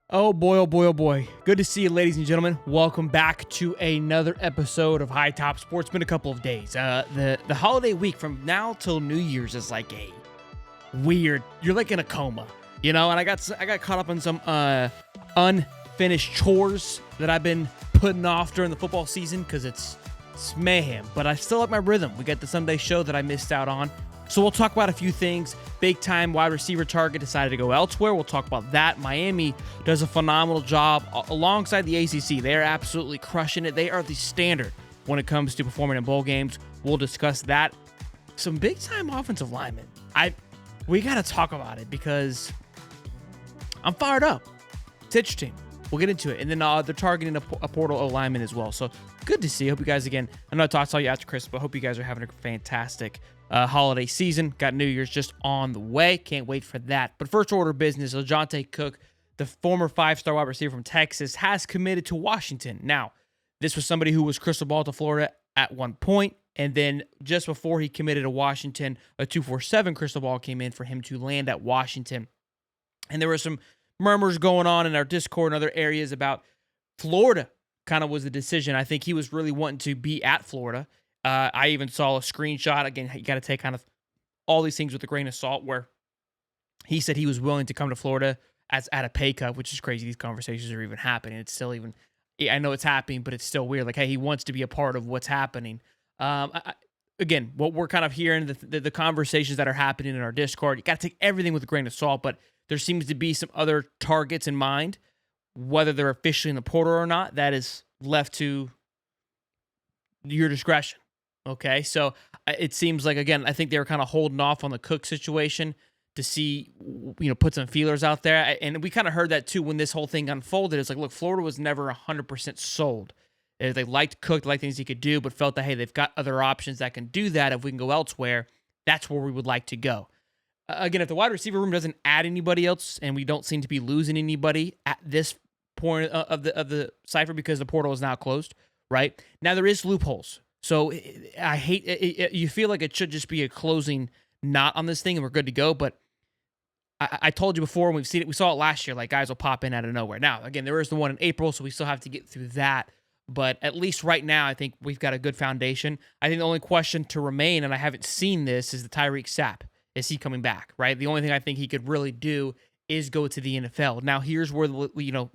Oh boy, oh boy, oh boy. Good to see you, ladies and gentlemen. Welcome back to another episode of Hightop Sports. It's been a couple of days. The holiday week from now till New Year's is like a weird, you're like in a coma, you know? And I got caught up on some unfinished chores that I've been putting off during the football season because it's mayhem. But I still like my rhythm. We got the Sunday show that I missed out on. So we'll talk about a few things. Big time wide receiver target decided to go elsewhere. We'll talk about that. Miami does a phenomenal job alongside the ACC. They are absolutely crushing it. They are the standard when it comes to performing in bowl games. We'll discuss that. Some big time offensive linemen. We got to talk about it because I'm fired up. It's interesting. We'll get into it. And then they're targeting a portal lineman as well. So good to see. Hope you guys, again, I know I talked to you after Christmas, but hope you guys are having a fantastic holiday season. Got New Year's just on the way. Can't wait for that. But first order of business, LeJonte Cook, the former five-star wide receiver from Texas, has committed to Washington. Now, this was somebody who was crystal ball to Florida at one point, and then just before he committed to Washington, a 247 crystal ball came in for him to land at Washington. And there were some murmurs going on in our Discord and other areas about Florida kind of was the decision. I think he was really wanting to be at Florida. I even saw a screenshot. Again, you got to take kind of all these things with a grain of salt, where he said he was willing to come to Florida as at a pay cut, which is crazy. These conversations are even happening. It's still even, I know it's happening, but it's still weird. Like, hey, he wants to be a part of what's happening. Again, what we're kind of hearing, the conversations that are happening in our Discord, you got to take everything with a grain of salt, but there seems to be some other targets in mind. Whether they're officially in the portal or not, that is left to your discretion. Okay, so it seems like, again, I think they were kind of holding off on the Cook situation to see, put some feelers out there. And we kind of heard that too when this whole thing unfolded. It's like, look, Florida was never 100% sold. They liked Cook, liked things he could do, but felt that, hey, they've got other options that can do that. If we can go elsewhere, that's where we would like to go. Again, if the wide receiver room doesn't add anybody else and we don't seem to be losing anybody at this point of the cipher because the portal is now closed, right? Now there is loopholes. So I hate it. You feel like it should just be a closing knot on this thing and we're good to go. But I told you before, and we've seen it. We saw it last year. Like, guys will pop in out of nowhere. Now, again, there is the one in April, so we still have to get through that. But at least right now, I think we've got a good foundation. I think the only question to remain, and I haven't seen this, is the Tyreek Sapp. Is he coming back, right? The only thing I think he could really do is go to the NFL. Now, here's where the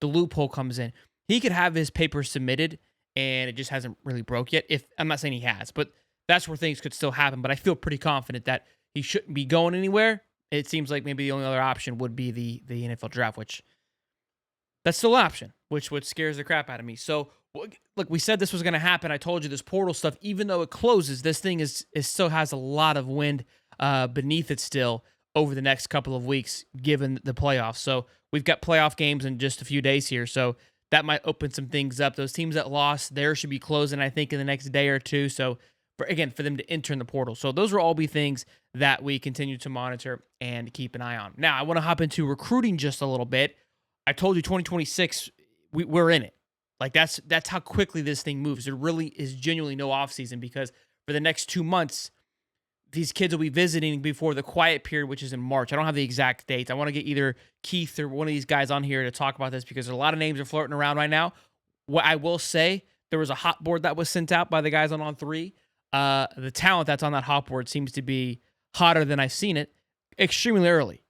loophole comes in. He could have his papers submitted, and it just hasn't really broke yet. I'm not saying he has, but that's where things could still happen. But I feel pretty confident that he shouldn't be going anywhere. It seems like maybe the only other option would be the NFL draft, which that's still an option, which scares the crap out of me. So, look, we said this was going to happen. I told you this portal stuff, even though it closes, this thing is still has a lot of wind beneath it still over the next couple of weeks, given the playoffs. So we've got playoff games in just a few days here. So that might open some things up. Those teams that lost, there should be closing, I think, in the next day or two. So, for them to enter in the portal. So those will all be things that we continue to monitor and keep an eye on. Now, I want to hop into recruiting just a little bit. I told you 2026, we're in it. Like, that's how quickly this thing moves. There really is genuinely no offseason because for the next 2 months, these kids will be visiting before the quiet period, which is in March. I don't have the exact dates. I want to get either Keith or one of these guys on here to talk about this because a lot of names are floating around right now. What I will say, there was a hot board that was sent out by the guys on 3. The talent that's on that hot board seems to be hotter than I've seen it. Extremely early.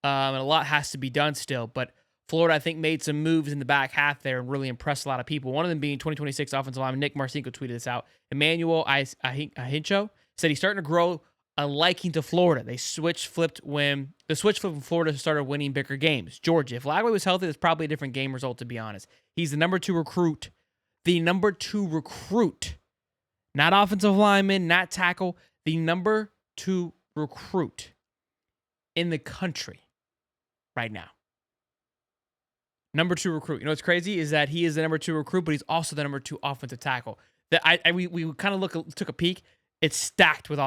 And a lot has to be done still. But Florida, I think, made some moves in the back half there and really impressed a lot of people. One of them being 2026 offensive lineman Nick Marcinko tweeted this out. Emmanuel Ahincho said he's starting to grow a liking to Florida. The switch flipped when Florida started winning bigger games. Georgia, if Lagway was healthy, that's probably a different game result, to be honest. He's the number 2 recruit. The number 2 recruit. Not offensive lineman, not tackle. The number 2 recruit in the country right now. Number 2 recruit. You know what's crazy is that he is the number 2 recruit, but he's also the number 2 offensive tackle. We kind of took a peek. It's stacked with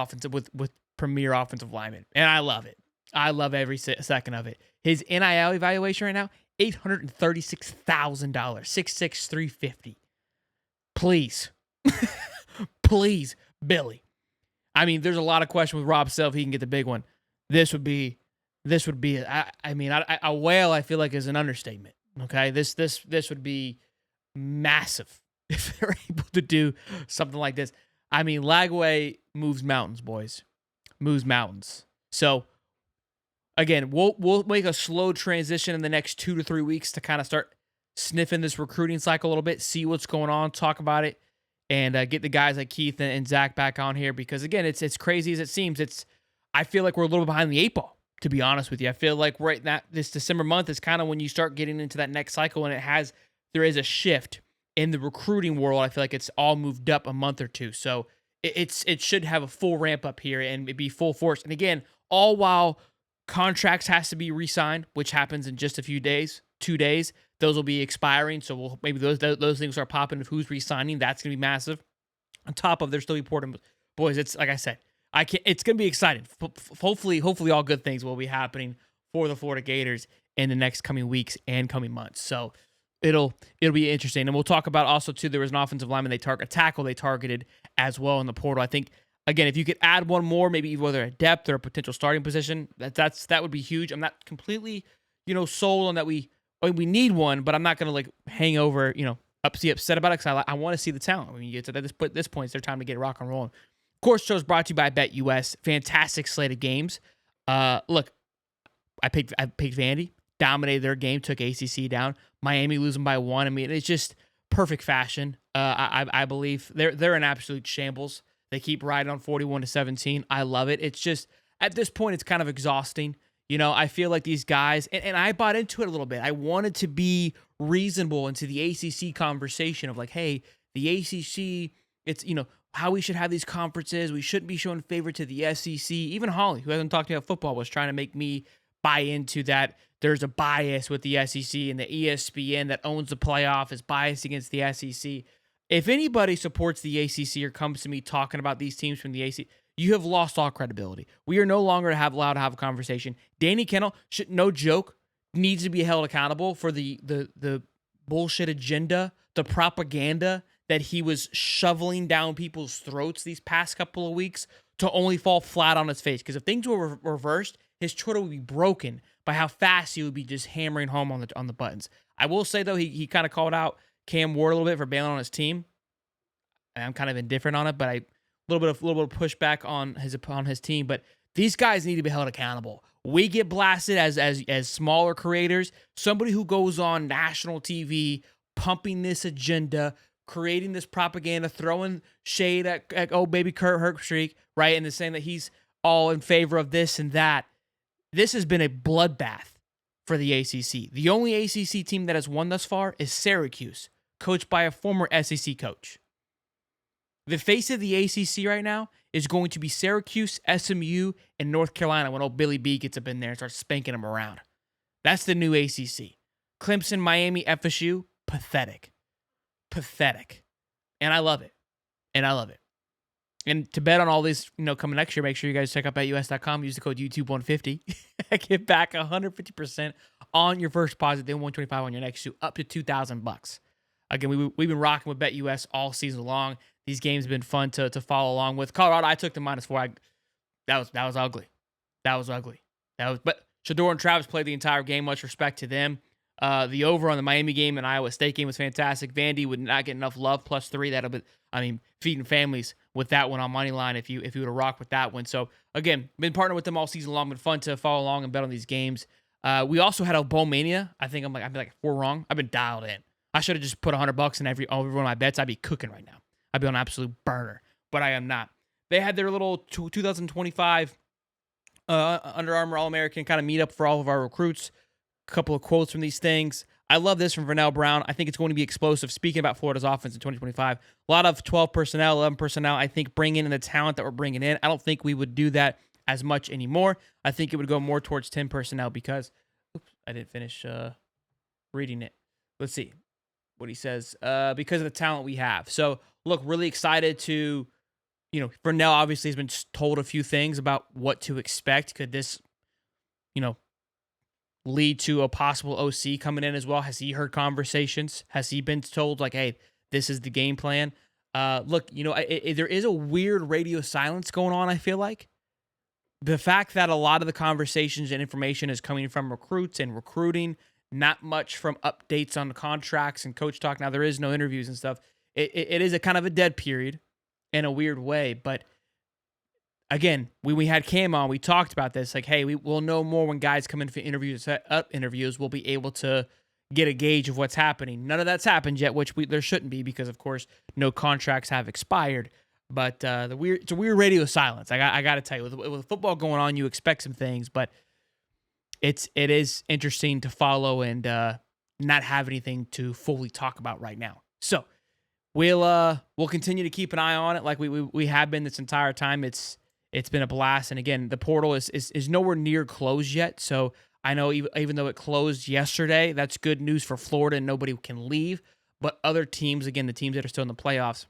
with premier offensive linemen, and I love it. I love every second of it. His NIL evaluation right now, $836,000, 6'6", 350. Please, please, Billy. I mean, there's a lot of question with Rob Self. He can get the big one. This would be this would be, a whale, I feel like, is an understatement. Okay. This would be massive if they're able to do something like this. I mean, Lagway moves mountains, boys. Moves mountains. So again, we'll make a slow transition in the next 2 to 3 weeks to kind of start sniffing this recruiting cycle a little bit, see what's going on, talk about it, and get the guys like Keith and Zach back on here, because again, it's crazy as it seems. I feel like we're a little behind the 8 ball, to be honest with you. I feel like right now, this December month is kind of when you start getting into that next cycle, and there is a shift in the recruiting world. I feel like it's all moved up a month or two, so it should have a full ramp up here and it'd be full force. And again, all while contracts has to be re-signed, which happens in just a few days, 2 days. Those will be expiring, so maybe those things are popping of who's re-signing. That's gonna be massive. On top of there's still important boys. It's like I said, it's gonna be exciting. Hopefully, all good things will be happening for the Florida Gators in the next coming weeks and coming months. So it'll be interesting, and we'll talk about also too. There was an offensive lineman a tackle they targeted as well in the portal. I think again, if you could add one more, maybe whether a depth or a potential starting position, that would be huge. I'm not completely sold on that. We need one, but I'm not gonna hang over upset about it, because I want to see the talent. I mean, it's at this point, it's their time to get rock and rolling. Of course, show is brought to you by BetUS. Fantastic slate of games. Look, I picked Vandy, dominated their game, took ACC down. Miami losing by 1. I mean, it's just perfect fashion. I believe they're an absolute shambles. They keep riding on 41-17. I love it. It's just at this point, it's kind of exhausting. I feel like these guys, and I bought into it a little bit. I wanted to be reasonable into the ACC conversation of hey, the ACC, it's, how we should have these conferences. We shouldn't be showing favor to the SEC. Even Holly, who hasn't talked to me about football, was trying to make me buy into that. There's a bias with the SEC, and the ESPN that owns the playoff is biased against the SEC. If anybody supports the ACC or comes to me talking about these teams from the ACC, you have lost all credibility. We are no longer allowed to have a conversation. Danny Kennel, no joke, needs to be held accountable for the bullshit agenda, the propaganda that he was shoveling down people's throats these past couple of weeks to only fall flat on his face. Because if things were reversed, his Twitter would be broken by how fast he would be just hammering home on the buttons. I will say, though, he kind of called out Cam Ward a little bit for bailing on his team. I'm kind of indifferent on it, but a little bit of pushback on his team. But these guys need to be held accountable. We get blasted as smaller creators. Somebody who goes on national TV pumping this agenda, creating this propaganda, throwing shade at oh baby Kurt Herbstreit, right, and then saying that he's all in favor of this and that. This has been a bloodbath for the ACC. The only ACC team that has won thus far is Syracuse, coached by a former SEC coach. The face of the ACC right now is going to be Syracuse, SMU, and North Carolina when old Billy B gets up in there and starts spanking them around. That's the new ACC. Clemson, Miami, FSU, pathetic. Pathetic. And I love it. And to bet on all these, coming next year, make sure you guys check out betus.com. Use the code YouTube150. Get back 150% on your first deposit, then 125 on your next two, up to $2,000. Again, we've been rocking with BetUS all season long. These games have been fun to follow along with. Colorado, I took the -4. That was ugly. But Shador and Travis played the entire game. Much respect to them. The over on the Miami game and Iowa State game was fantastic. Vandy would not get enough love, +3. That'll be, feeding families with that one on money line if you would have rocked with that one. So again, been partnering with them all season long. Been fun to follow along and bet on these games. We also had a bowl mania. I think I'd be like 4 wrong. I've been dialed in. I should have just put $100 in every one of my bets. I'd be cooking right now. I'd be on an absolute burner, but I am not. They had their little 2025 Under Armour All-American kind of meetup for all of our recruits. A couple of quotes from these things. I love this from Vernell Brown. I think it's going to be explosive. Speaking about Florida's offense in 2025, a lot of 12 personnel, 11 personnel. I think bringing in the talent that we're bringing in. I don't think we would do that as much anymore. I think it would go more towards 10 personnel because, I didn't finish reading it. Let's see what he says. Because of the talent we have. So, look, really excited to, Vernell obviously has been told a few things about what to expect. Could this, lead to a possible OC coming in as well? Has he heard conversations? Has he been told, hey, this is the game plan? Look, there is a weird radio silence going on, I feel like. the fact that a lot of the conversations and information is coming from recruits and recruiting, not much from updates on the contracts and coach talk. Now, there is no interviews and stuff. It is a kind of a dead period in a weird way. But again, we had Cam on. We talked about this. Like, hey, we'll know more when guys come in for interviews, set up interviews. We'll be able to get a gauge of what's happening. None of that's happened yet, which there shouldn't be because, of course, no contracts have expired. But it's a weird radio silence. I got to tell you, with football going on, you expect some things, but it is interesting to follow and not have anything to fully talk about right now. So we'll continue to keep an eye on it like we have been this entire time. It's been a blast, and again, the portal is nowhere near closed yet. So I know even though it closed yesterday, that's good news for Florida and nobody can leave. But other teams, again, the teams that are still in the playoffs,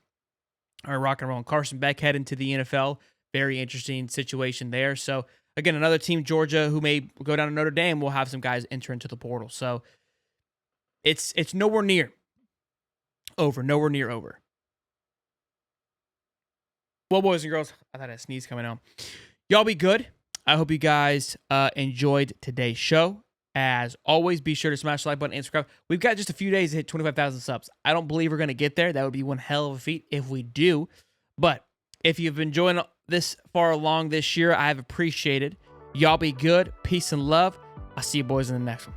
are rock and roll. Carson Beck heading to the NFL. Very interesting situation there. So, again, another team, Georgia, who may go down to Notre Dame, will have some guys enter into the portal. So, it's nowhere near over. Nowhere near over. Well, boys and girls, I thought I had a sneeze coming on. Y'all be good. I hope you guys enjoyed today's show. As always, be sure to smash the like button and subscribe. We've got just a few days to hit 25,000 subs. I don't believe we're going to get there. That would be one hell of a feat if we do. But if you've been enjoying this far along this year, I have appreciated. Y'all be good. Peace and love. I'll see you boys in the next one.